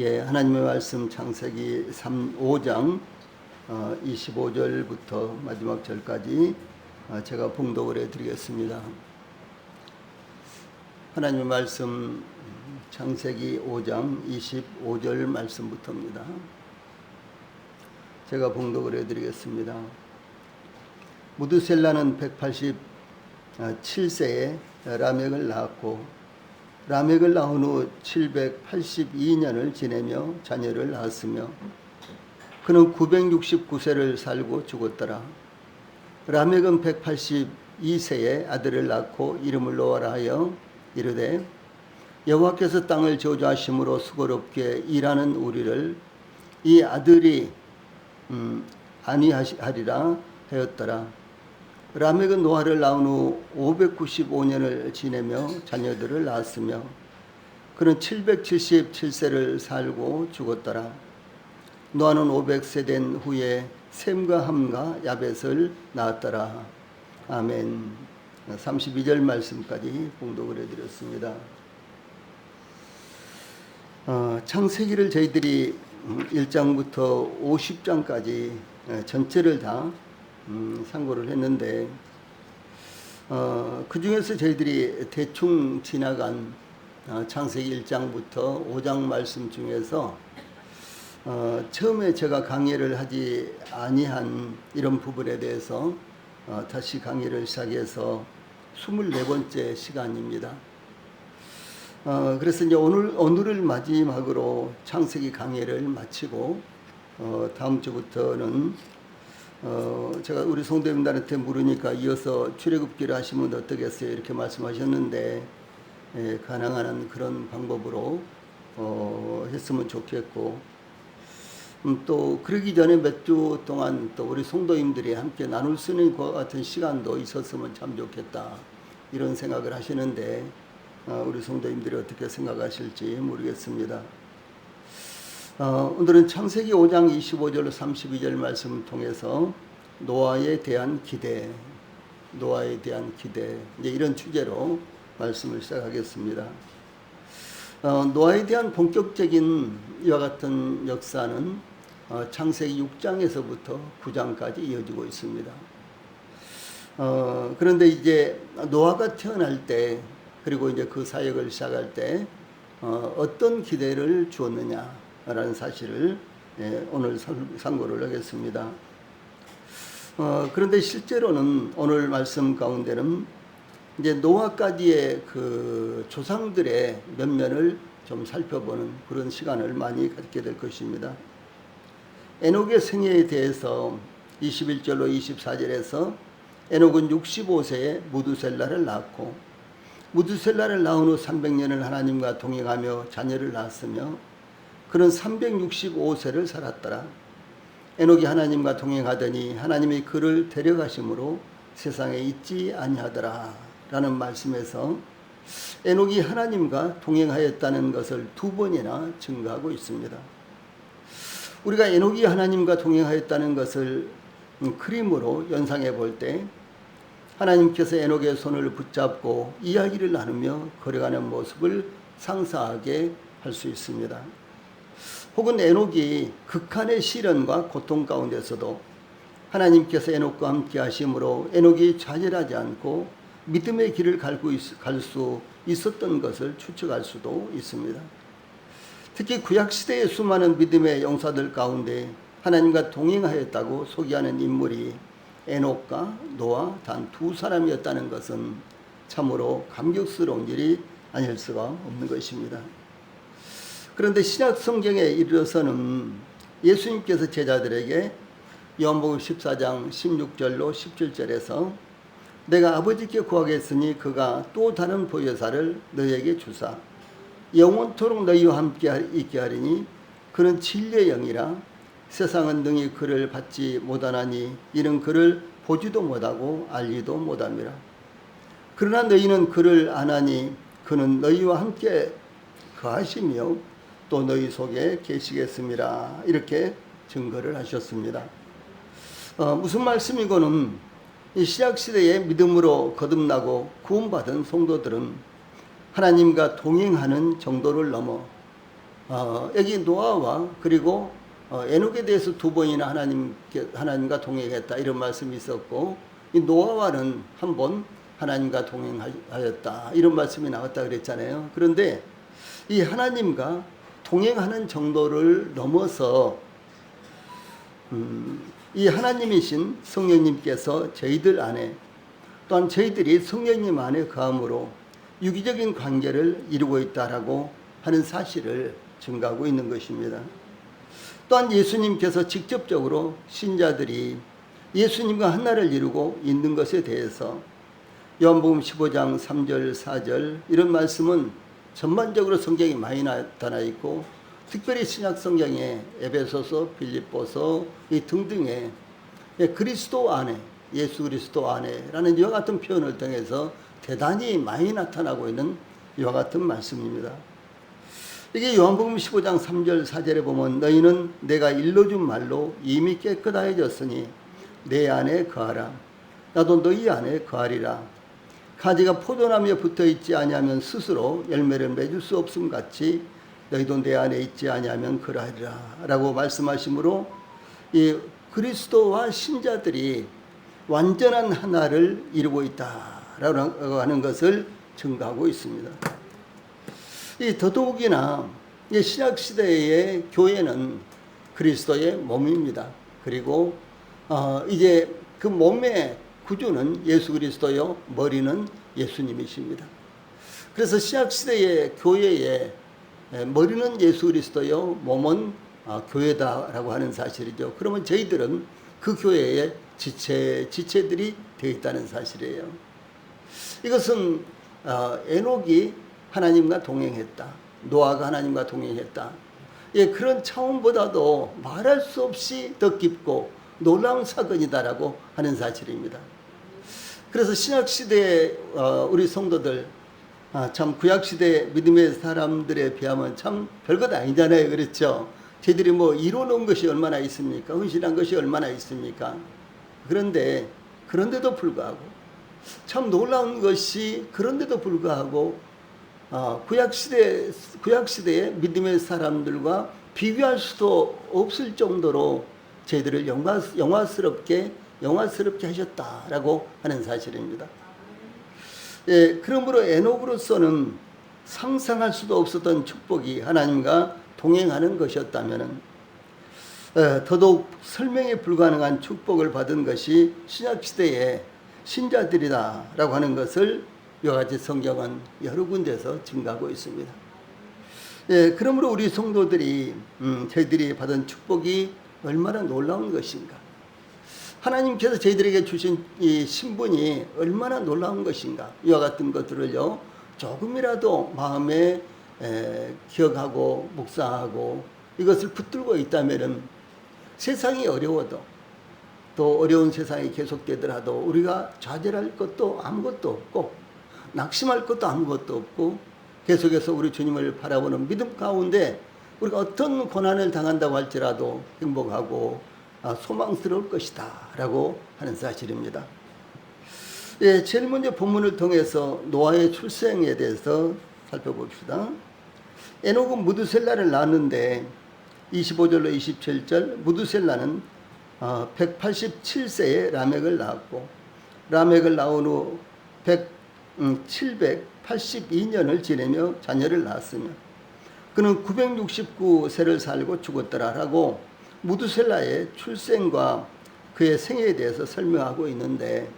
예, 하나님의 말씀 창세기 5장 25절부터 마지막 절까지 제가 봉독을 해드리겠습니다. 하나님의 말씀 창세기 5장 25절 말씀부터입니다. 제가 봉독을 해드리겠습니다. 무드셀라는 187세에 라멕을 낳았고 라멕을 낳은 후 782년을 지내며 자녀를 낳았으며 그는 969세를 살고 죽었더라. 라멕은 182세에 아들을 낳고 이름을 노아라 하여 이르되 여호와께서 땅을 저주하심으로 수고롭게 일하는 우리를 이 아들이 안위하리라 하였더라. 라멕은 노아를 낳은 후 595년을 지내며 자녀들을 낳았으며 그는 777세를 살고 죽었더라. 노아는 500세 된 후에 셈과 함과 야벳을 낳았더라. 아멘. 32절 말씀까지 봉독을 해드렸습니다. 창세기를 저희들이 1장부터 50장까지 전체를 다 상고를 했는데 그 중에서 저희들이 대충 지나간 창세기 1장부터 5장 말씀 중에서 처음에 제가 강의를 하지 아니한 이런 부분에 대해서 다시 강의를 시작해서 24번째 시간입니다. 그래서 이제 오늘을 마지막으로 창세기 강의를 마치고 다음 주부터는 제가 우리 성도님들한테 물으니까 이어서 출애굽기를 하시면 어떻겠어요? 이렇게 말씀하셨는데 가능한 그런 방법으로 했으면 좋겠고 또 그러기 전에 몇 주 동안 또 우리 성도님들이 함께 나눌 수 있는 것 같은 시간도 있었으면 참 좋겠다 이런 생각을 하시는데 우리 성도님들이 어떻게 생각하실지 모르겠습니다. 오늘은 창세기 5장 25절 32절 말씀을 통해서 노아에 대한 기대 이제 이런 주제로 말씀을 시작하겠습니다. 노아에 대한 본격적인 이와 같은 역사는 창세기 6장에서부터 9장까지 이어지고 있습니다. 그런데 이제 노아가 태어날 때 그리고 이제 그 사역을 시작할 때 어떤 기대를 주었느냐 라는 사실을 오늘 상고를 하겠습니다. 그런데 실제로는 오늘 말씀 가운데는 이제 노아까지의 그 조상들의 면면을 좀 살펴보는 그런 시간을 많이 갖게 될 것입니다. 에녹의 생애에 대해서 21절로 24절에서 에녹은 65세에 무두셀라를 낳았고 무두셀라를 낳은 후 300년을 하나님과 동행하며 자녀를 낳았으며 그는 365세를 살았더라. 에녹이 하나님과 동행하더니 하나님이 그를 데려가심으로 세상에 있지 아니하더라 라는 말씀에서 에녹이 하나님과 동행하였다는 것을 2번이나 증거하고 있습니다. 우리가 에녹이 하나님과 동행하였다는 것을 그림으로 연상해 볼 때 하나님께서 에녹의 손을 붙잡고 이야기를 나누며 걸어가는 모습을 상상하게 할 수 있습니다. 혹은 에녹이 극한의 시련과 고통 가운데서도 하나님께서 에녹과 함께 하심으로 에녹이 좌절하지 않고 믿음의 길을 갈 수 있었던 것을 추측할 수도 있습니다. 특히 구약시대의 수많은 믿음의 용사들 가운데 하나님과 동행하였다고 소개하는 인물이 에녹과 노아 단 2사람이었다는 것은 참으로 감격스러운 일이 아닐 수가 없는 것입니다. 그런데 신약 성경에 이르러서는 예수님께서 제자들에게 요한복음 14장 16절로 17절에서 내가 아버지께 구하겠으니 그가 또 다른 보혜사를 너희에게 주사 영원토록 너희와 함께 있게 하리니 그는 진리의 영이라 세상은 능히 그를 받지 못하나니 이는 그를 보지도 못하고 알지도 못함이라. 그러나 너희는 그를 아나니 그는 너희와 함께 거하시며 또 너희 속에 계시겠습니다. 이렇게 증거를 하셨습니다. 무슨 말씀이고는 이 신약시대의 믿음으로 거듭나고 구원받은 성도들은 하나님과 동행하는 정도를 넘어 여기 노아와 그리고 에녹에 대해서 두 번이나 하나님과 동행했다 이런 말씀이 있었고, 이 노아와는 한 번 하나님과 동행하였다 이런 말씀이 나왔다 그랬잖아요. 그런데 이 하나님과 동행하는 정도를 넘어서 이 하나님이신 성령님께서 저희들 안에, 또한 저희들이 성령님 안에 거함으로 유기적인 관계를 이루고 있다라고 하는 사실을 증가하고 있는 것입니다. 또한 예수님께서 직접적으로 신자들이 예수님과 하나를 이루고 있는 것에 대해서 요한복음 15장 3절 4절 이런 말씀은 전반적으로 성경에 많이 나타나 있고, 특별히 신약 성경에 에베소서, 빌립보서 이 등등에 그리스도 안에, 예수 그리스도 안에라는 이와 같은 표현을 통해서 대단히 많이 나타나고 있는 이와 같은 말씀입니다. 이게 요한복음 15장 3절 4절에 보면 너희는 내가 일러준 말로 이미 깨끗하여졌으니 내 안에 거하라. 나도 너희 안에 거하리라. 가지가 포도나무에 붙어있지 아니하면 스스로 열매를 맺을 수 없음 같이 너희도 내 안에 있지 아니하면 그러하리라 라고 말씀하시므로, 이 그리스도와 신자들이 완전한 하나를 이루고 있다라고 하는 것을 증거하고 있습니다. 이 더더욱이나 이 신약시대의 교회는 그리스도의 몸입니다. 그리고 이제 그 몸의 구주는 예수 그리스도요, 머리는 예수님이십니다. 그래서 신약시대의 교회의 머리는 예수 그리스도요, 몸은 교회다라고 하는 사실이죠. 그러면 저희들은 그 교회의 지체들이 되어 있다는 사실이에요. 이것은 에녹이 하나님과 동행했다, 노아가 하나님과 동행했다, 그런 차원보다도 말할 수 없이 더 깊고 놀라운 사건이다라고 하는 사실입니다. 그래서 신약시대의 우리 성도들, 참 구약시대 믿음의 사람들에 비하면 참 별것 아니잖아요. 그렇죠? 저희들이 뭐 이뤄놓은 것이 얼마나 있습니까? 헌신한 것이 얼마나 있습니까? 그런데도 불구하고 참 놀라운 것이, 그런데도 불구하고 구약시대의 믿음의 사람들과 비교할 수도 없을 정도로 저희들을 영화스럽게 하셨다라고 하는 사실입니다. 그러므로 에녹으로서는 상상할 수도 없었던 축복이 하나님과 동행하는 것이었다면, 더더욱 설명이 불가능한 축복을 받은 것이 신약시대의 신자들이다라고 하는 것을 이와 같이 성경은 여러 군데서 증가하고 있습니다. 그러므로 우리 성도들이 저희들이 받은 축복이 얼마나 놀라운 것인가, 하나님께서 저희들에게 주신 이 신분이 얼마나 놀라운 것인가, 이와 같은 것들을요 조금이라도 마음에 기억하고 묵상하고 이것을 붙들고 있다면, 세상이 어려워도, 또 어려운 세상이 계속되더라도 우리가 좌절할 것도 아무것도 없고 낙심할 것도 아무것도 없고, 계속해서 우리 주님을 바라보는 믿음 가운데 우리가 어떤 고난을 당한다고 할지라도 행복하고 소망스러울 것이다 라고 하는 사실입니다. 제일 먼저 본문을 통해서 노아의 출생에 대해서 살펴봅시다. 에녹은 무두셀라를 낳았는데 25절로 27절, 무두셀라는 187세에 라멕을 낳았고, 라멕을 낳은 후 782년을 지내며 자녀를 낳았으며 그는 969세를 살고 죽었더라라고 무두셀라의 출생과 그의 생애에 대해서 설명하고 있는데,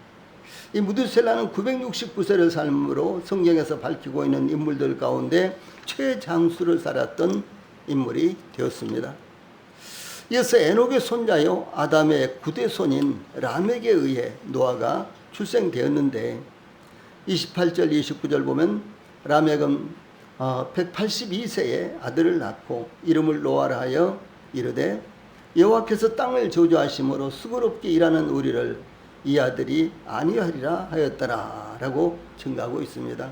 이 무두셀라는 969세를 삶으로 성경에서 밝히고 있는 인물들 가운데 최장수를 살았던 인물이 되었습니다. 이어서 에녹의 손자요 아담의 9대손인 라멕에 의해 노아가 출생되었는데, 28절 29절 보면 라멕은 182세에 아들을 낳고 이름을 노아라 하여 이르되 여호와께서 땅을 저주하심으로 수고롭게 일하는 우리를 이 아들이 아니하리라 하였더라 라고 증가하고 있습니다.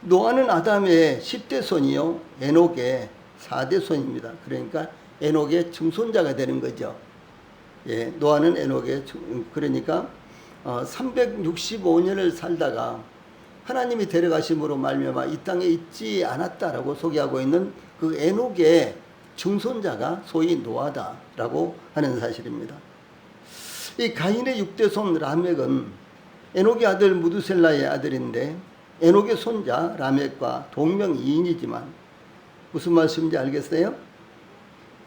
노아는 아담의 10대 손이요 에녹의 4대 손입니다. 그러니까 에녹의 증손자가 되는 거죠. 노아는 에녹의, 그러니까 365년을 살다가 하나님이 데려가심으로 말미암아 이 땅에 있지 않았다라고 소개하고 있는 그 에녹의 증손자가 소위 노아다라고 하는 사실입니다. 이 가인의 6대손 라멕은 에녹의 아들 무두셀라의 아들인데 에녹의 손자 라멕과 동명이인이지만 무슨 말씀인지 알겠어요?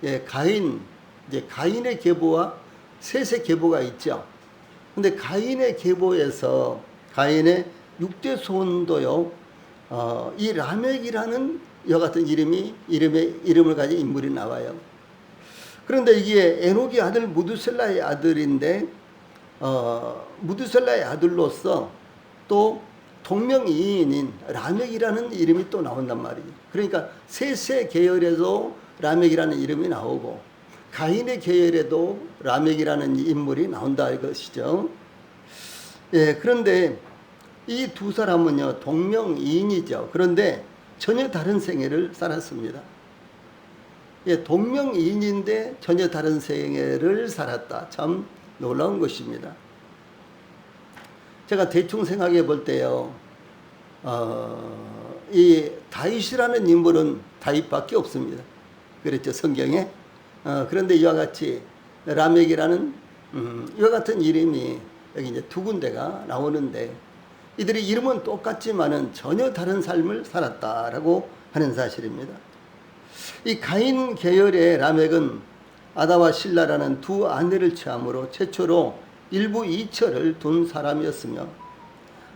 예, 가인의 계보와 셋의 계보가 있죠. 근데 가인의 계보에서 가인의 6대손도요, 이 라멕이라는 여 같은 이름을 가진 인물이 나와요. 그런데 이게 에녹의 아들 무두셀라의 아들인데, 무두셀라의 아들로서 또 동명이인인 라멕이라는 이름이 또 나온단 말이에요. 그러니까 셋의 계열에도 라멕이라는 이름이 나오고 가인의 계열에도 라멕이라는 인물이 나온다 이것이죠. 예, 그런데 이 두 사람은요 동명이인이죠. 그런데 전혀 다른 생애를 살았습니다. 예, 동명이인인데 전혀 다른 생애를 살았다. 참 놀라운 것입니다. 제가 대충 생각해 볼 때요, 이 다윗이라는 인물은 다윗밖에 없습니다. 그랬죠, 성경에. 그런데 이와 같이 라멕이라는 이와 같은 이름이 여기 이제 두 군데가 나오는데 이들의 이름은 똑같지만은 전혀 다른 삶을 살았다라고 하는 사실입니다. 이 가인 계열의 라멕은 아다와 실라라는 두 아내를 취함으로 최초로 일부 이처를 둔 사람이었으며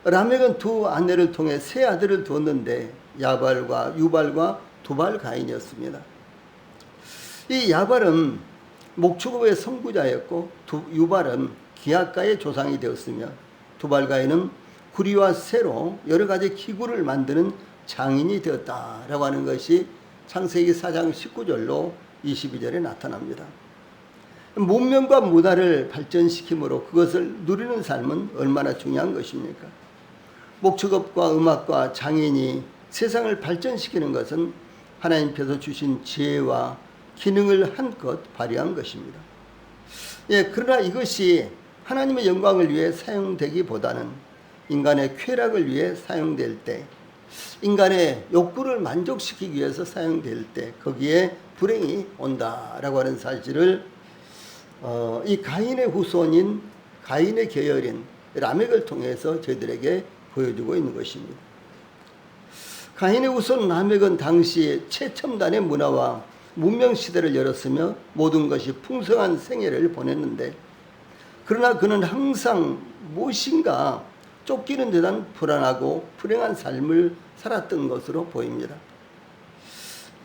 라멕은 두 아내를 통해 세 아들을 두었는데 야발과 유발과 두발 가인이었습니다. 이 야발은 목축업의 선구자였고 유발은 기악가의 조상이 되었으며 두발 가인은 구리와 쇠로 여러 가지 기구를 만드는 장인이 되었다라고 하는 것이 창세기 4장 19절로 22절에 나타납니다. 문명과 문화를 발전시킴으로 그것을 누리는 삶은 얼마나 중요한 것입니까? 목축업과 음악과 장인이 세상을 발전시키는 것은 하나님께서 주신 지혜와 기능을 한껏 발휘한 것입니다. 예, 그러나 이것이 하나님의 영광을 위해 사용되기보다는 인간의 쾌락을 위해 사용될 때, 인간의 욕구를 만족시키기 위해서 사용될 때 거기에 불행이 온다라고 하는 사실을 이 가인의 후손인 가인의 계열인 라멕을 통해서 저희들에게 보여주고 있는 것입니다. 가인의 후손 라멕은 당시 최첨단의 문화와 문명 시대를 열었으며 모든 것이 풍성한 생애를 보냈는데 그러나 그는 항상 무엇인가 쫓기는 듯한 불안하고 불행한 삶을 살았던 것으로 보입니다.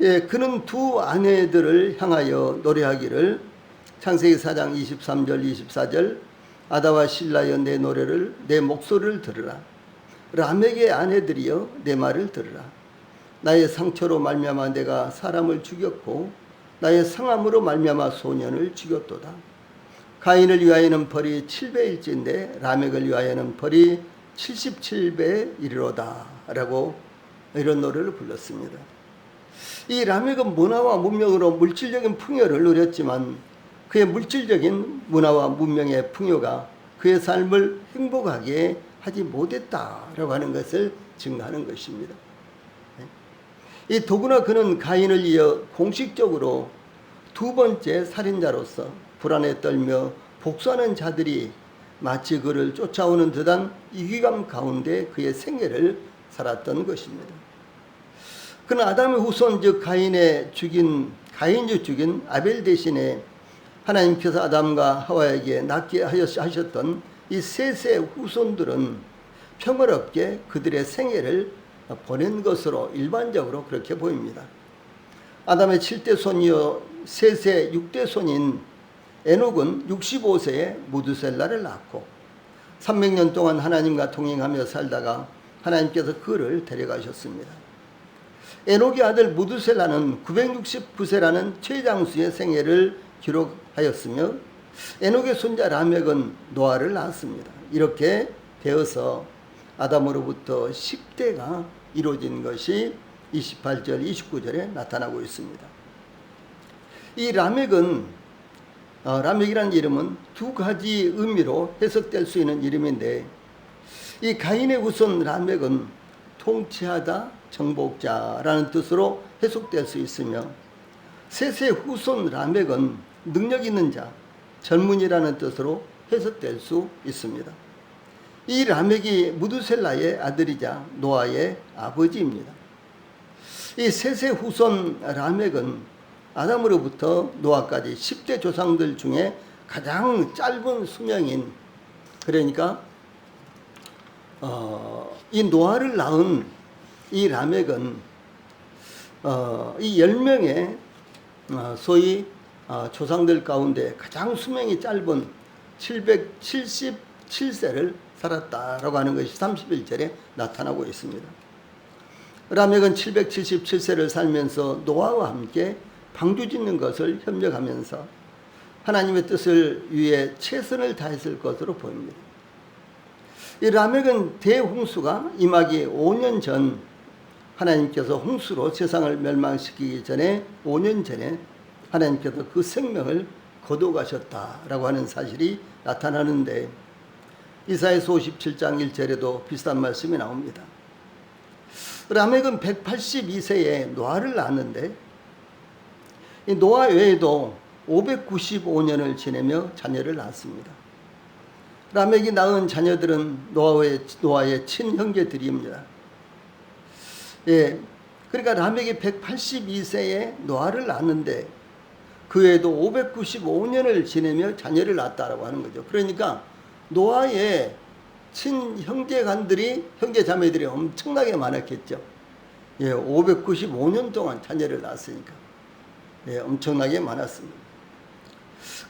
예, 그는 두 아내들을 향하여 노래하기를 창세기 4장 23절 24절 아다와 실라여 내 노래를 내 목소리를 들으라. 라멕의 아내들이여 내 말을 들으라. 나의 상처로 말미암아 내가 사람을 죽였고 나의 상함으로 말미암아 소년을 죽였도다. 가인을 위하여는 벌이 7배일진데 라멕을 위하여는 벌이 77배 이르로다 라고 이런 노래를 불렀습니다. 이 라멕은 문화와 문명으로 물질적인 풍요를 누렸지만 그의 물질적인 문화와 문명의 풍요가 그의 삶을 행복하게 하지 못했다라고 하는 것을 증거하는 것입니다. 이 더구나 그는 가인을 이어 공식적으로 두 번째 살인자로서 불안에 떨며 복수하는 자들이 마치 그를 쫓아오는 듯한 이기감 가운데 그의 생애를 살았던 것입니다. 그는 아담의 후손 즉 가인이 죽인 아벨 대신에 하나님께서 아담과 하와에게 낳게 하셨던 이 셋의 후손들은 평화롭게 그들의 생애를 보낸 것으로 일반적으로 그렇게 보입니다. 아담의 7대 손이요 셋의 6대 손인 에녹은 65세에 무두셀라를 낳고 300년 동안 하나님과 동행하며 살다가 하나님께서 그를 데려가셨습니다. 에녹의 아들 무두셀라는 969세라는 최장수의 생애를 기록하였으며 에녹의 손자 라멕은 노아를 낳았습니다. 이렇게 되어서 아담으로부터 10대가 이루어진 것이 28절 29절에 나타나고 있습니다. 이 라멕이라는 이름은 두 가지 의미로 해석될 수 있는 이름인데 이 가인의 후손 라멕은 통치하다, 정복자라는 뜻으로 해석될 수 있으며 셋의 후손 라멕은 능력 있는 자, 젊은이라는 뜻으로 해석될 수 있습니다. 이 라멕이 무두셀라의 아들이자 노아의 아버지입니다. 이 셋의 후손 라멕은 아담으로부터 노아까지 10대 조상들 중에 가장 짧은 수명인, 그러니까 이 노아를 낳은 이 라멕은 이 10명의 소위 조상들 가운데 가장 수명이 짧은 777세를 살았다라고 하는 것이 31절에 나타나고 있습니다. 라멕은 777세를 살면서 노아와 함께 방주 짓는 것을 협력하면서 하나님의 뜻을 위해 최선을 다했을 것으로 보입니다. 이 라멕은 대홍수가 임하기 5년 전, 하나님께서 홍수로 세상을 멸망시키기 전에 5년 전에 하나님께서 그 생명을 거둬가셨다라고 하는 사실이 나타나는데, 이사야서 57장 1절에도 비슷한 말씀이 나옵니다. 라멕은 182세에 노아를 낳았는데, 이 노아 외에도 595년을 지내며 자녀를 낳았습니다. 라멕이 낳은 자녀들은 노아의 친형제들입니다. 예, 그러니까 라멕이 182세에 노아를 낳았는데 그 외에도 595년을 지내며 자녀를 낳았다라고 하는 거죠. 그러니까 노아의 친형제간들이, 형제자매들이 엄청나게 많았겠죠. 예, 595년 동안 자녀를 낳았으니까. 예, 엄청나게 많았습니다.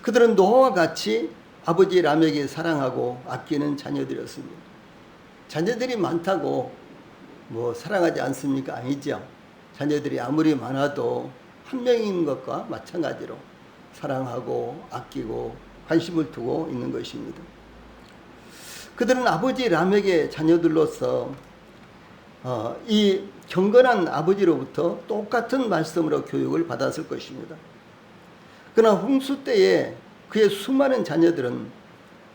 그들은 노아와 같이 아버지 라멕이 사랑하고 아끼는 자녀들이었습니다. 자녀들이 많다고 뭐 사랑하지 않습니까? 아니죠. 자녀들이 아무리 많아도 한 명인 것과 마찬가지로 사랑하고 아끼고 관심을 두고 있는 것입니다. 그들은 아버지 라멕의 자녀들로서 이 경건한 아버지로부터 똑같은 말씀으로 교육을 받았을 것입니다. 그러나 홍수 때에 그의 수많은 자녀들은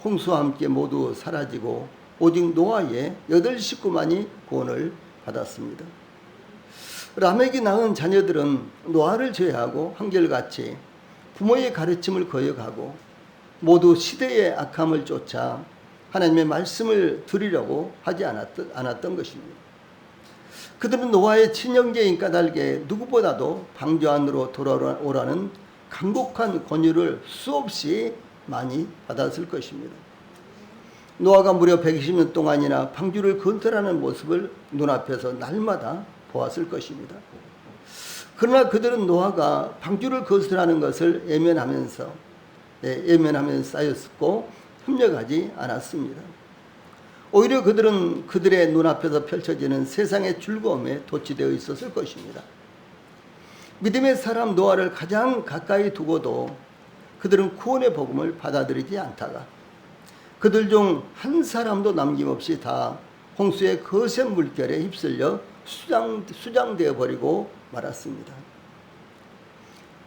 홍수와 함께 모두 사라지고 오직 노아의 8식구만이 구원을 받았습니다. 라멕이 낳은 자녀들은 노아를 제외하고 한결같이 부모의 가르침을 거역하고 모두 시대의 악함을 쫓아 하나님의 말씀을 들으려고 하지 않았던 것입니다. 그들은 노아의 친형제인 까닭에 누구보다도 방주 안으로 돌아오라는 간곡한 권유를 수없이 많이 받았을 것입니다. 노아가 무려 120년 동안이나 방주를 건설하는 모습을 눈앞에서 날마다 보았을 것입니다. 그러나 그들은 노아가 방주를 건설하는 것을 외면하면서 쌓였고 협력하지 않았습니다. 오히려 그들은 그들의 눈앞에서 펼쳐지는 세상의 즐거움에 도취되어 있었을 것입니다. 믿음의 사람 노아를 가장 가까이 두고도 그들은 구원의 복음을 받아들이지 않다가 그들 중 한 사람도 남김없이 다 홍수의 거센 물결에 휩쓸려 수장되어 버리고 말았습니다.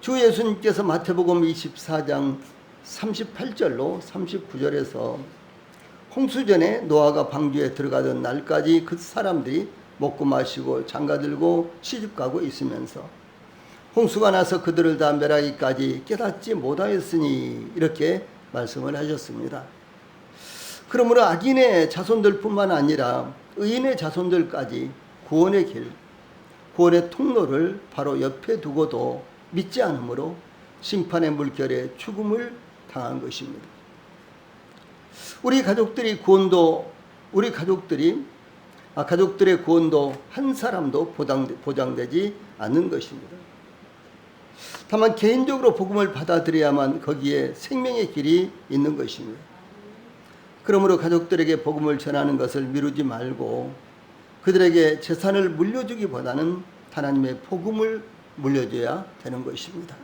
주 예수님께서 마태복음 24장 38절로 39절에서 홍수 전에 노아가 방주에 들어가던 날까지 그 사람들이 먹고 마시고 장가들고 시집가고 있으면서 홍수가 나서 그들을 다 멸하기까지 깨닫지 못하였으니 이렇게 말씀을 하셨습니다. 그러므로 악인의 자손들뿐만 아니라 의인의 자손들까지 구원의 길, 구원의 통로를 바로 옆에 두고도 믿지 않으므로 심판의 물결에 죽음을 당한 것입니다. 우리 가족들의 구원도 한 사람도 보장되지 않는 것입니다. 다만 개인적으로 복음을 받아들여야만 거기에 생명의 길이 있는 것입니다. 그러므로 가족들에게 복음을 전하는 것을 미루지 말고 그들에게 재산을 물려주기보다는 하나님의 복음을 물려줘야 되는 것입니다.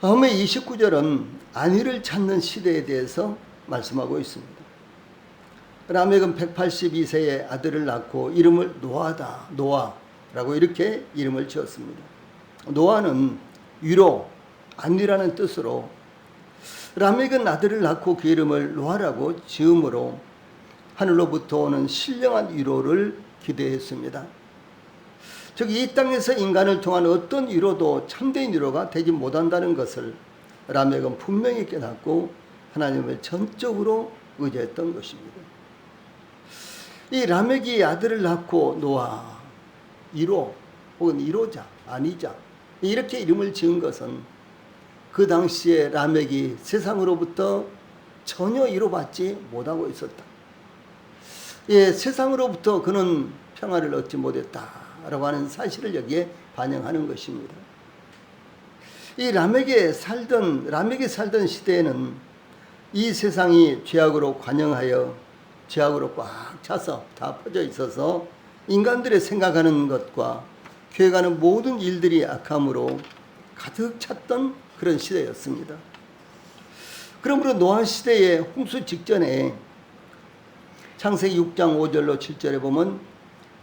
다음에 29절은 안위를 찾는 시대에 대해서 말씀하고 있습니다. 라멕은 182세에 아들을 낳고 이름을 노아라고 이렇게 이름을 지었습니다. 노아는 위로, 안위라는 뜻으로 라멕은 아들을 낳고 그 이름을 노아라고 지음으로 하늘로부터 오는 신령한 위로를 기대했습니다. 즉 이 땅에서 인간을 통한 어떤 위로도 참된 위로가 되지 못한다는 것을 라멕은 분명히 깨닫고 하나님을 전적으로 의지했던 것입니다. 이 라멕이 아들을 낳고 노아, 이로 혹은 이로자, 아니자 이렇게 이름을 지은 것은 그 당시에 라멕이 세상으로부터 전혀 위로받지 못하고 있었다. 예, 세상으로부터 그는 평화를 얻지 못했다라고 하는 사실을 여기에 반영하는 것입니다. 이 라멕이 살던 시대에는 이 세상이 죄악으로 관영하여 죄악으로 꽉 차서 다 퍼져 있어서 인간들의 생각하는 것과 계획하는 모든 일들이 악함으로 가득 찼던 그런 시대였습니다. 그러므로 노아 시대의 홍수 직전에 창세기 6장 5절로 7절에 보면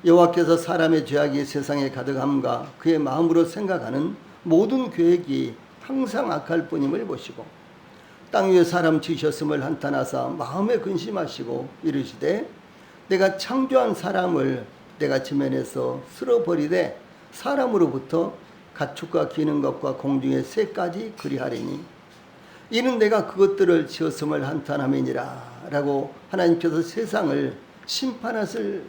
여호와께서 사람의 죄악이 세상에 가득함과 그의 마음으로 생각하는 모든 계획이 항상 악할 뿐임을 보시고 땅 위에 사람 지으셨음을 한탄하사 마음에 근심하시고 이르시되 내가 창조한 사람을 내가 지면에서 쓸어버리되 사람으로부터 가축과 기는 것과 공중의 새까지 그리하리니 이는 내가 그것들을 지었음을 한탄함이니라 라고 하나님께서 세상을 심판하실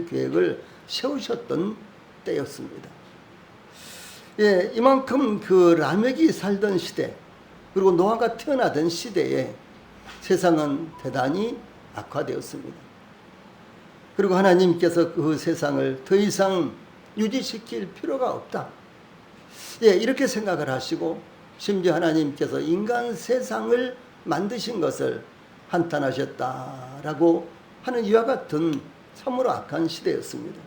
계획을 세우셨던 때였습니다. 예, 이만큼 그 라멕이 살던 시대 그리고 노아가 태어나던 시대에 세상은 대단히 악화되었습니다. 그리고 하나님께서 그 세상을 더 이상 유지시킬 필요가 없다. 예, 이렇게 생각을 하시고 심지어 하나님께서 인간 세상을 만드신 것을 한탄하셨다라고 하는 이와 같은 참으로 악한 시대였습니다.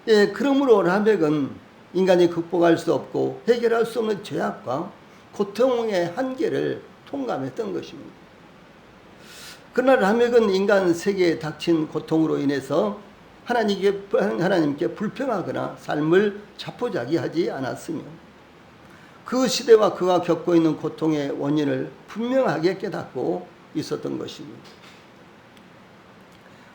예, 그러므로 라멕은 인간이 극복할 수 없고 해결할 수 없는 죄악과 고통의 한계를 통감했던 것입니다. 그러나 라멕은 인간 세계에 닥친 고통으로 인해서 하나님께 불평하거나 삶을 자포자기하지 않았으며 그 시대와 그가 겪고 있는 고통의 원인을 분명하게 깨닫고 있었던 것입니다.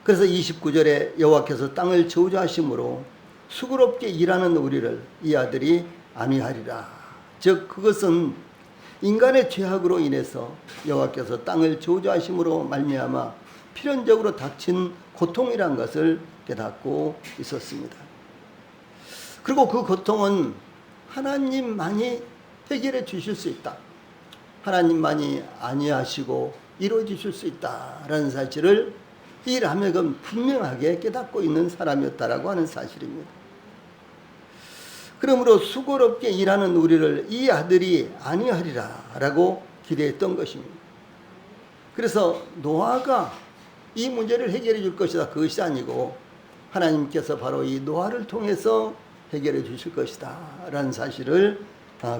그래서 29절에 여호와께서 땅을 저주하심으로 수고롭게 일하는 우리를 이 아들이 안위하리라. 즉 그것은 인간의 죄악으로 인해서 여호와께서 땅을 저주하심으로 말미암아 필연적으로 닥친 고통이란 것을 깨닫고 있었습니다. 그리고 그 고통은 하나님만이 해결해 주실 수 있다. 하나님만이 안위하시고 이루어 주실 수 있다라는 사실을 이 라멕은 분명하게 깨닫고 있는 사람이었다라고 하는 사실입니다. 그러므로 수고롭게 일하는 우리를 이 아들이 안위하리라 라고 기대했던 것입니다. 그래서 노아가 이 문제를 해결해 줄 것이다. 그것이 아니고 하나님께서 바로 이 노아를 통해서 해결해 주실 것이다 라는 사실을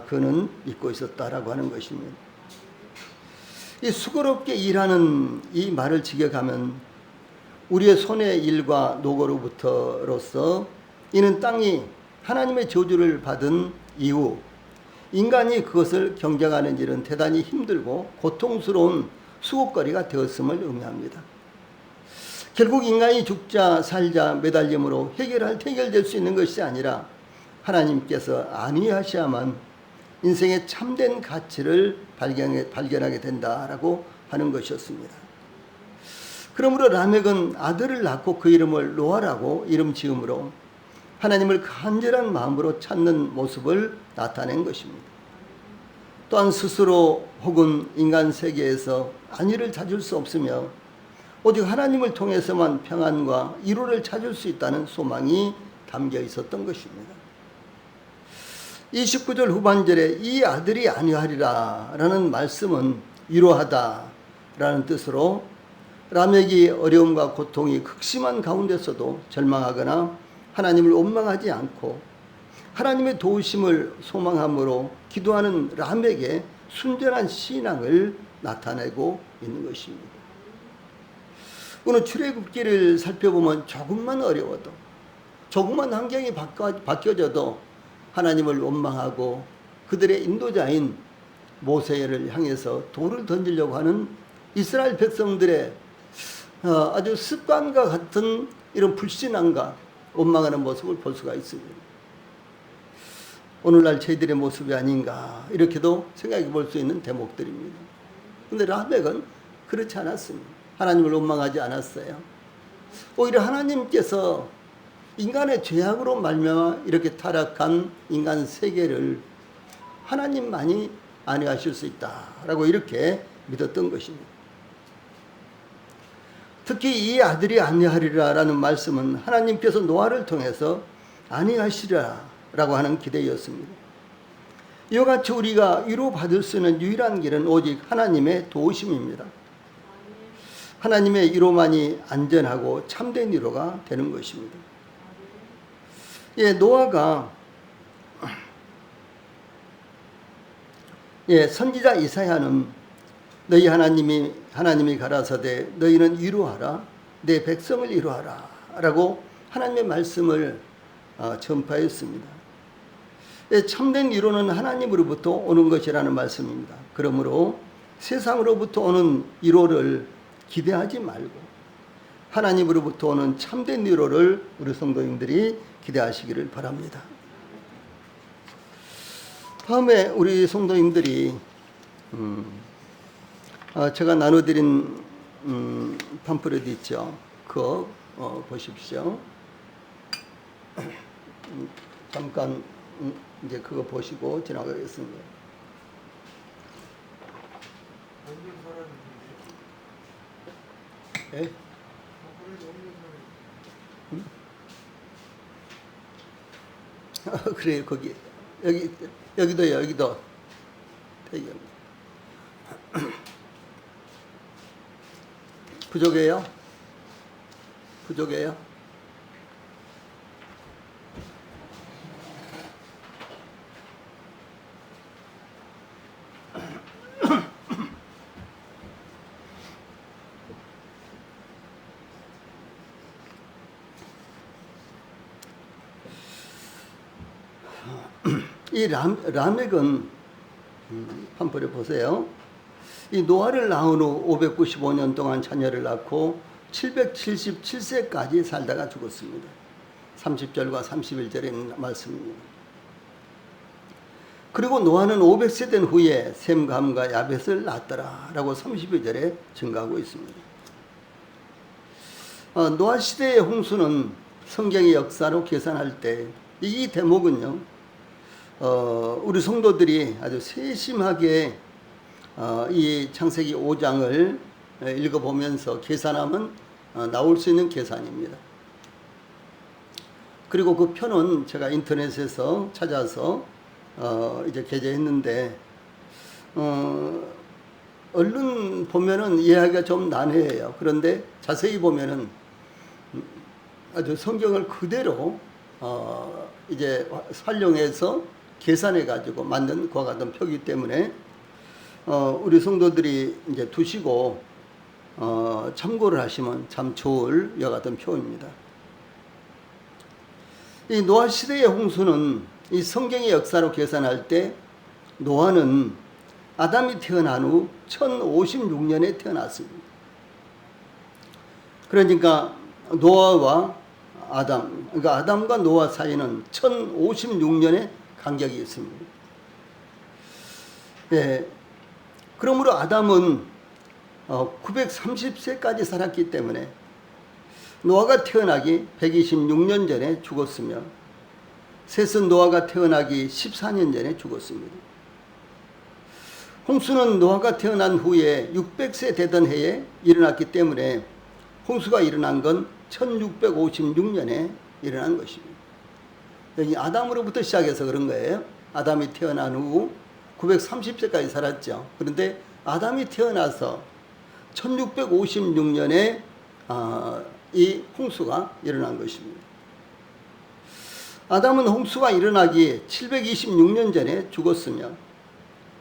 그는 믿고 있었다라고 하는 것입니다. 이 수고롭게 일하는 이 말을 직역하면 우리의 손의 일과 노고로부터로서 이는 땅이 하나님의 저주를 받은 이후 인간이 그것을 경쟁하는 일은 대단히 힘들고 고통스러운 수고거리가 되었음을 의미합니다. 결국 인간이 죽자 살자 매달림으로 해결될 수 있는 것이 아니라 하나님께서 안위하셔야만 인생의 참된 가치를 발견하게 된다라고 하는 것이었습니다. 그러므로 라멕은 아들을 낳고 그 이름을 노아라고 이름 지음으로 하나님을 간절한 마음으로 찾는 모습을 나타낸 것입니다. 또한 스스로 혹은 인간 세계에서 안위를 찾을 수 없으며 오직 하나님을 통해서만 평안과 위로를 찾을 수 있다는 소망이 담겨 있었던 것입니다. 29절 후반절에 이 아들이 안위하리라 라는 말씀은 위로하다 라는 뜻으로 라멕이 어려움과 고통이 극심한 가운데서도 절망하거나 하나님을 원망하지 않고 하나님의 도우심을 소망함으로 기도하는 라멕의 순전한 신앙을 나타내고 있는 것입니다. 오늘 출애굽기를 살펴보면 조금만 어려워도 조금만 환경이 바뀌어져도 하나님을 원망하고 그들의 인도자인 모세를 향해서 돌을 던지려고 하는 이스라엘 백성들의 아주 습관과 같은 이런 불신앙과 원망하는 모습을 볼 수가 있습니다. 오늘날 저희들의 모습이 아닌가 이렇게도 생각해 볼 수 있는 대목들입니다. 그런데 라멕은 그렇지 않았습니다. 하나님을 원망하지 않았어요. 오히려 하나님께서 인간의 죄악으로 말미암아 이렇게 타락한 인간 세계를 하나님만이 안위하실 수 있다라고 이렇게 믿었던 것입니다. 특히 이 아들이 안위하리라라는 말씀은 하나님께서 노아를 통해서 안위하시리라라고 하는 기대였습니다. 이와 같이 우리가 위로받을 수 있는 유일한 길은 오직 하나님의 도우심입니다. 하나님의 위로만이 안전하고 참된 위로가 되는 것입니다. 노아가 선지자 이사야는 너희 하나님이 가라사대 너희는 위로하라 내 백성을 위로하라 라고 하나님의 말씀을 전파했습니다. 참된 위로는 하나님으로부터 오는 것이라는 말씀입니다. 그러므로 세상으로부터 오는 위로를 기대하지 말고 하나님으로부터 오는 참된 위로를 우리 성도님들이 기대하시기를 바랍니다. 다음에 우리 성도님들이 제가 나눠드린 팜플렛 있죠. 그거 보십시오. 잠깐 이제 그거 보시고 지나가겠습니다. 예? 그래요. 거기 여기도요. 여기도 부족해요? 부족해요? 이 라멕은 팜플렛 보세요. 이 노아를 낳은 후 595년 동안 자녀를 낳고 777세까지 살다가 죽었습니다. 30절과 31절의 말씀입니다. 그리고 노아는 500세 된 후에 셈과 함과 야벳을 낳았더라 라고 32절에 증가하고 있습니다. 노아 시대의 홍수는 성경의 역사로 계산할 때 이 대목은요, 우리 성도들이 아주 세심하게 이 창세기 5장을 읽어보면서 계산하면 나올 수 있는 계산입니다. 그리고 그 표는 제가 인터넷에서 찾아서 이제 게재했는데 얼른 보면은 이해하기가 좀 난해해요. 그런데 자세히 보면은 아주 성경을 그대로 이제 활용해서 계산해 가지고 만든 그와 같은 표기 때문에 우리 성도들이 이제 두시고 참고를 하시면 참 좋을 이와 같은 표입니다. 이 노아 시대의 홍수는 이 성경의 역사로 계산할 때 노아는 아담이 태어난 후 1056년에 태어났습니다. 그러니까 노아와 아담, 그러니까 아담과 노아 사이는 1056년의 간격이 있습니다. 네. 그러므로 아담은 930세까지 살았기 때문에 노아가 태어나기 126년 전에 죽었으며 셋은 노아가 태어나기 14년 전에 죽었습니다. 홍수는 노아가 태어난 후에 600세 되던 해에 일어났기 때문에 홍수가 일어난 건 1656년에 일어난 것입니다. 여기 아담으로부터 시작해서 그런 거예요. 아담이 태어난 후 930세까지 살았죠. 그런데 아담이 태어나서 1656년에 이 홍수가 일어난 것입니다. 아담은 홍수가 일어나기 726년 전에 죽었으며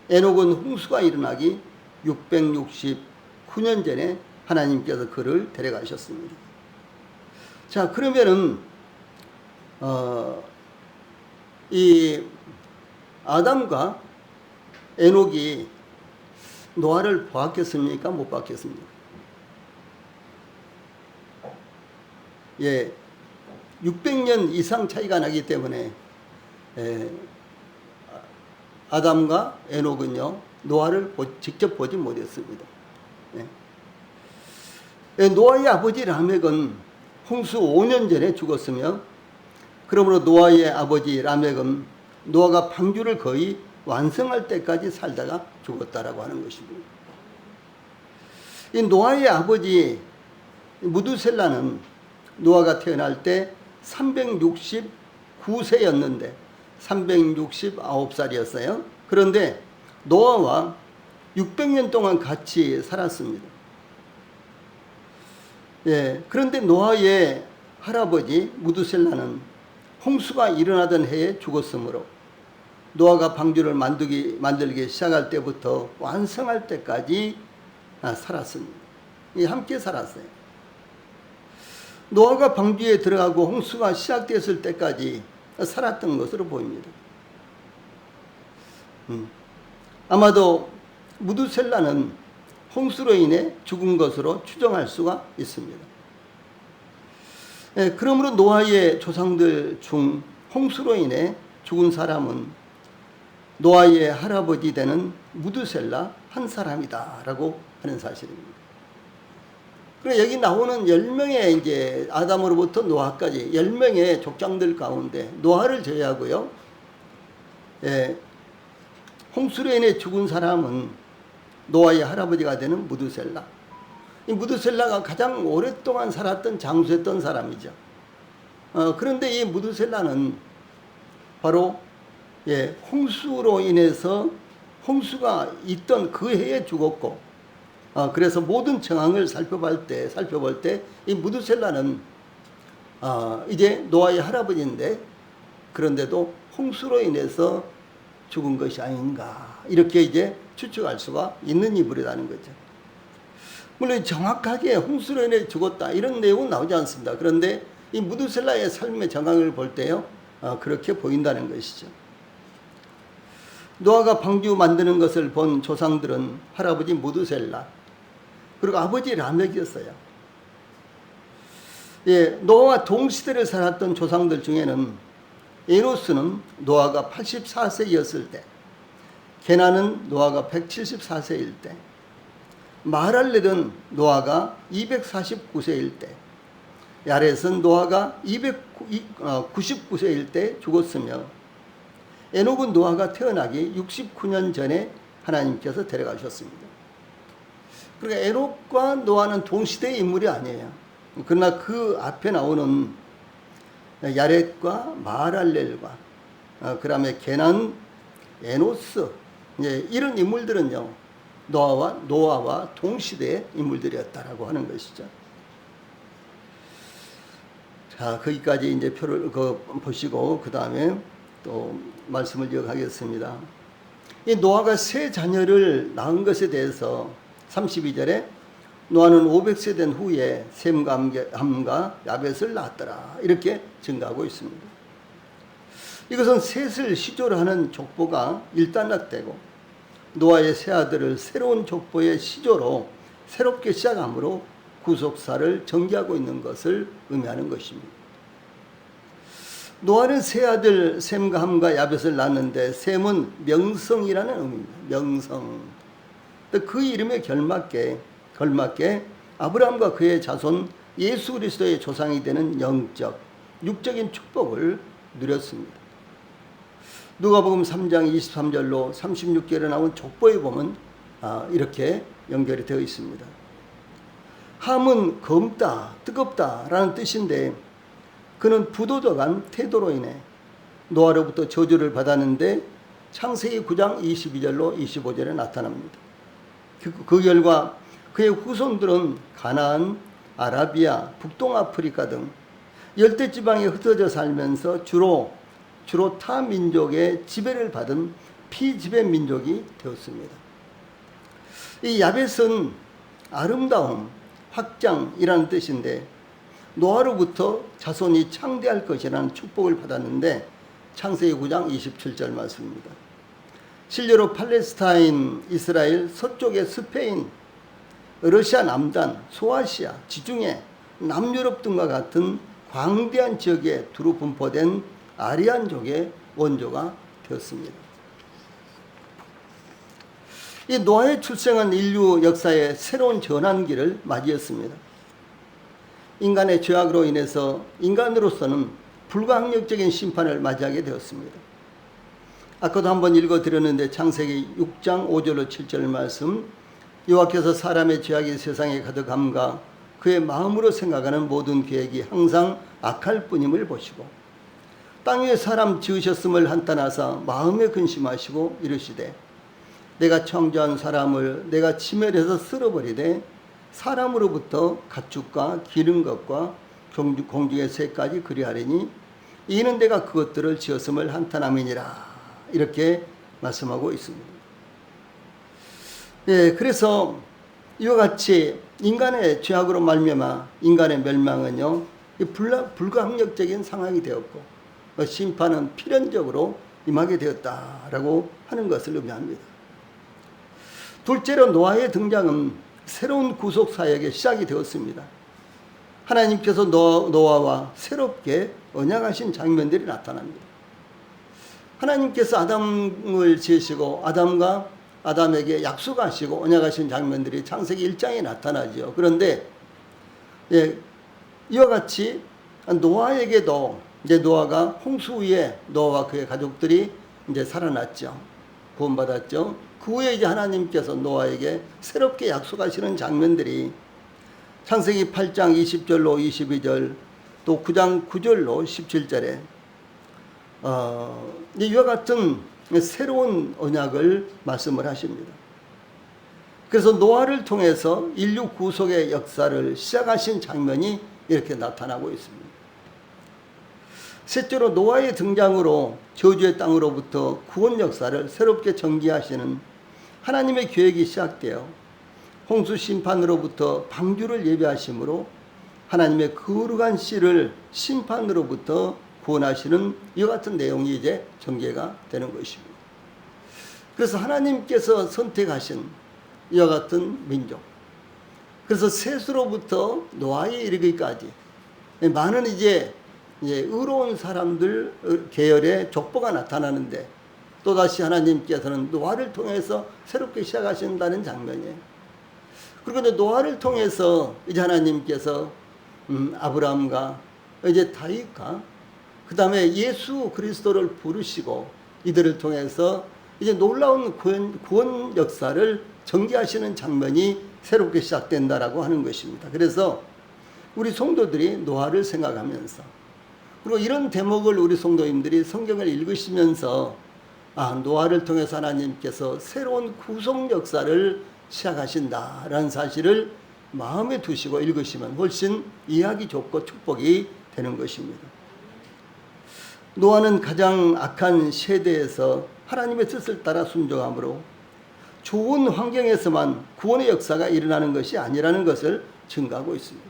에녹은 홍수가 일어나기 669년 전에 하나님께서 그를 데려가셨습니다. 자, 그러면은 이 아담과 에녹이 노아를 보았겠습니까? 못 봤겠습니까? 예, 600년 이상 차이가 나기 때문에 아담과 에녹은요 노아를 직접 보지 못했습니다. 노아의 아버지 라멕은 홍수 5년 전에 죽었으며, 그러므로 노아의 아버지 라멕은 노아가 방주를 거의 완성할 때까지 살다가 죽었다라고 하는 것입니다. 이 노아의 아버지 무두셀라는 노아가 태어날 때 369세였는데 369살이었어요. 그런데 노아와 600년 동안 같이 살았습니다. 그런데 노아의 할아버지 무두셀라는 홍수가 일어나던 해에 죽었으므로 노아가 방주를 만들기 시작할 때부터 완성할 때까지 살았습니다. 함께 살았어요. 노아가 방주에 들어가고 홍수가 시작됐을 때까지 살았던 것으로 보입니다. 아마도 무두셀라는 홍수로 인해 죽은 것으로 추정할 수가 있습니다. 그러므로 노아의 조상들 중 홍수로 인해 죽은 사람은 노아의 할아버지 되는 무두셀라 한 사람이다 라고 하는 사실입니다. 그리고 여기 나오는 10명의 이제 아담으로부터 노아까지 10명의 족장들 가운데 노아를 제외하고요, 홍수로 인해 죽은 사람은 노아의 할아버지가 되는 무두셀라. 이 무두셀라가 가장 오랫동안 살았던 장수였던 사람이죠. 그런데 이 무두셀라는 바로 홍수로 인해서 홍수가 있던 그 해에 죽었고, 그래서 모든 정황을 살펴볼 때 이 무두셀라는 이제 노아의 할아버지인데, 그런데도 홍수로 인해서 죽은 것이 아닌가, 이렇게 이제 추측할 수가 있는 인물이라는 거죠. 물론 정확하게 홍수로 인해 죽었다 이런 내용은 나오지 않습니다. 그런데 이 무두셀라의 삶의 정황을 볼 때요, 그렇게 보인다는 것이죠. 노아가 방주 만드는 것을 본 조상들은 할아버지 무두셀라 그리고 아버지 라멕이었어요. 노아와 동시대를 살았던 조상들 중에는 에노스는 노아가 84세였을 때, 게나는 노아가 174세일 때, 마랄렐은 노아가 249세일 때, 야렛은 노아가 299세일 때 죽었으며, 에녹은 노아가 태어나기 69년 전에 하나님께서 데려가셨습니다. 그러니까 에녹과 노아는 동시대의 인물이 아니에요. 그러나 그 앞에 나오는 야렛과 마랄렐과 그 다음에 게난, 에노스, 이런 인물들은요 노아와 동시대의 인물들이었다라고 하는 것이죠. 자, 거기까지 이제 표를 보시고 그 다음에 또 말씀을 이어가겠습니다. 이 노아가 세 자녀를 낳은 것에 대해서 32절에 노아는 500세 된 후에 셈과 함과 야벳을 낳았더라 이렇게 증가하고 있습니다. 이것은 셋을 시조로 하는 족보가 일단락되고 노아의 세 아들을 새로운 족보의 시조로 새롭게 시작함으로 구속사를 전개하고 있는 것을 의미하는 것입니다. 노아는 세 아들 셈과 함과 야벳을 낳았는데 셈은 명성이라는 의미입니다. 명성. 그 이름에 걸맞게 아브라함과 그의 자손 예수 그리스도의 조상이 되는 영적, 육적인 축복을 누렸습니다. 누가복음 3장 23절로 36절에 나온 족보에 보면 이렇게 연결이 되어 있습니다. 함은 검다, 뜨겁다 라는 뜻인데 그는 부도덕한 태도로 인해 노아로부터 저주를 받았는데 창세기 9장 22절로 25절에 나타납니다. 그 결과 그의 후손들은 가나안, 아라비아, 북동아프리카 등 열대지방에 흩어져 살면서 주로 타 민족의 지배를 받은 피지배 민족이 되었습니다. 이 야벳은 아름다움, 확장이라는 뜻인데 노아로부터 자손이 창대할 것이라는 축복을 받았는데 창세기 9장 27절 말씀입니다. 실제로 팔레스타인, 이스라엘, 서쪽의 스페인, 러시아 남단, 소아시아, 지중해, 남유럽 등과 같은 광대한 지역에 두루 분포된 아리안족의 원조가 되었습니다. 이 노아의 출생은 인류 역사의 새로운 전환기를 맞이했습니다. 인간의 죄악으로 인해서 인간으로서는 불가항력적인 심판을 맞이하게 되었습니다. 아까도 한번 읽어드렸는데 창세기 6장 5절로 7절 말씀, 여호와께서 사람의 죄악이 세상에 가득함과 그의 마음으로 생각하는 모든 계획이 항상 악할 뿐임을 보시고 땅 위에 사람 지으셨음을 한탄하사 마음에 근심하시고 이르시되 내가 창조한 사람을 내가 치멸해서 쓸어버리되 사람으로부터 가축과 기른 것과 공중의 새까지 그리하리니 이는 내가 그것들을 지었음을 한탄함이니라. 이렇게 말씀하고 있습니다. 예, 그래서 이와 같이 인간의 죄악으로 말미암아 인간의 멸망은요, 불가항력적인 상황이 되었고 심판은 필연적으로 임하게 되었다라고 하는 것을 의미합니다. 둘째로 노아의 등장은 새로운 구속 사역의 시작이 되었습니다. 하나님께서 노아와 새롭게 언약하신 장면들이 나타납니다. 하나님께서 아담을 지으시고 아담에게 약속하시고 언약하신 장면들이 창세기 1장에 나타나죠. 그런데 이와 같이 노아에게도 이제 노아가 홍수 후에 노아와 그의 가족들이 이제 살아났죠. 구원받았죠. 그 후에 이제 하나님께서 노아에게 새롭게 약속하시는 장면들이 창세기 8장 20절로 22절 또 9장 9절로 17절에 이와 같은 새로운 언약을 말씀을 하십니다. 그래서 노아를 통해서 인류 구속의 역사를 시작하신 장면이 이렇게 나타나고 있습니다. 셋째로 노아의 등장으로 저주의 땅으로부터 구원 역사를 새롭게 전개하시는 하나님의 계획이 시작되어 홍수 심판으로부터 방주를 예비하심으로 하나님의 거룩한 씨를 심판으로부터 구원하시는 이와 같은 내용이 이제 전개가 되는 것입니다. 그래서 하나님께서 선택하신 이와 같은 민족, 그래서 셋으로부터 노아에 이르기까지 많은 이제 의로운 사람들 계열의 족보가 나타나는데 또다시 하나님께서는 노아를 통해서 새롭게 시작하신다는 장면이에요. 그리고 이제 노아를 통해서 이제 하나님께서 아브라함과 이제 다윗과 그 다음에 예수 그리스도를 부르시고 이들을 통해서 이제 놀라운 구원 역사를 전개하시는 장면이 새롭게 시작된다라고 하는 것입니다. 그래서 우리 성도들이 노아를 생각하면서 그리고 이런 대목을 우리 성도님들이 성경을 읽으시면서 노아를 통해서 하나님께서 새로운 구속 역사를 시작하신다라는 사실을 마음에 두시고 읽으시면 훨씬 이해하기 좋고 축복이 되는 것입니다. 노아는 가장 악한 세대에서 하나님의 뜻을 따라 순종함으로 좋은 환경에서만 구원의 역사가 일어나는 것이 아니라는 것을 증거하고 있습니다.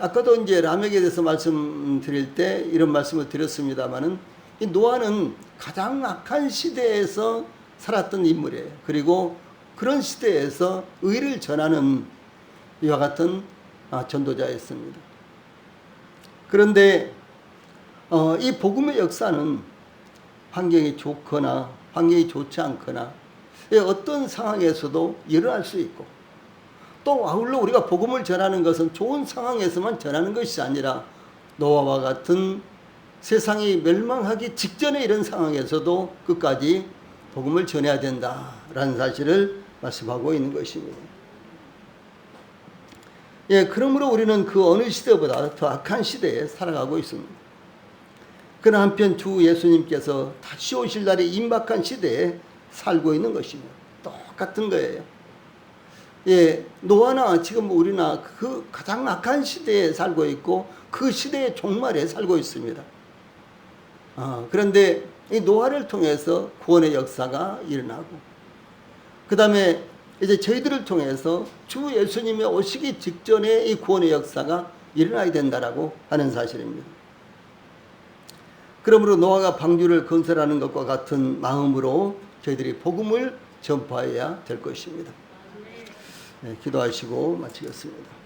아까도 이제 라멕에 대해서 말씀드릴 때 이런 말씀을 드렸습니다만은 이 노아는 가장 악한 시대에서 살았던 인물이에요. 그리고 그런 시대에서 의를 전하는 이와 같은 전도자였습니다. 그런데 이 복음의 역사는 환경이 좋거나 환경이 좋지 않거나 어떤 상황에서도 일어날 수 있고 또 아울러 우리가 복음을 전하는 것은 좋은 상황에서만 전하는 것이 아니라 노아와 같은 세상이 멸망하기 직전에 이런 상황에서도 끝까지 복음을 전해야 된다라는 사실을 말씀하고 있는 것입니다. 그러므로 우리는 그 어느 시대보다 더 악한 시대에 살아가고 있습니다. 그러나 한편 주 예수님께서 다시 오실 날이 임박한 시대에 살고 있는 것입니다. 똑같은 거예요. 노아나 지금 우리나 그 가장 악한 시대에 살고 있고 그 시대의 종말에 살고 있습니다. 그런데 이 노아를 통해서 구원의 역사가 일어나고 그 다음에 이제 저희들을 통해서 주 예수님의 오시기 직전에 이 구원의 역사가 일어나야 된다라고 하는 사실입니다. 그러므로 노아가 방주를 건설하는 것과 같은 마음으로 저희들이 복음을 전파해야 될 것입니다. 기도하시고 마치겠습니다.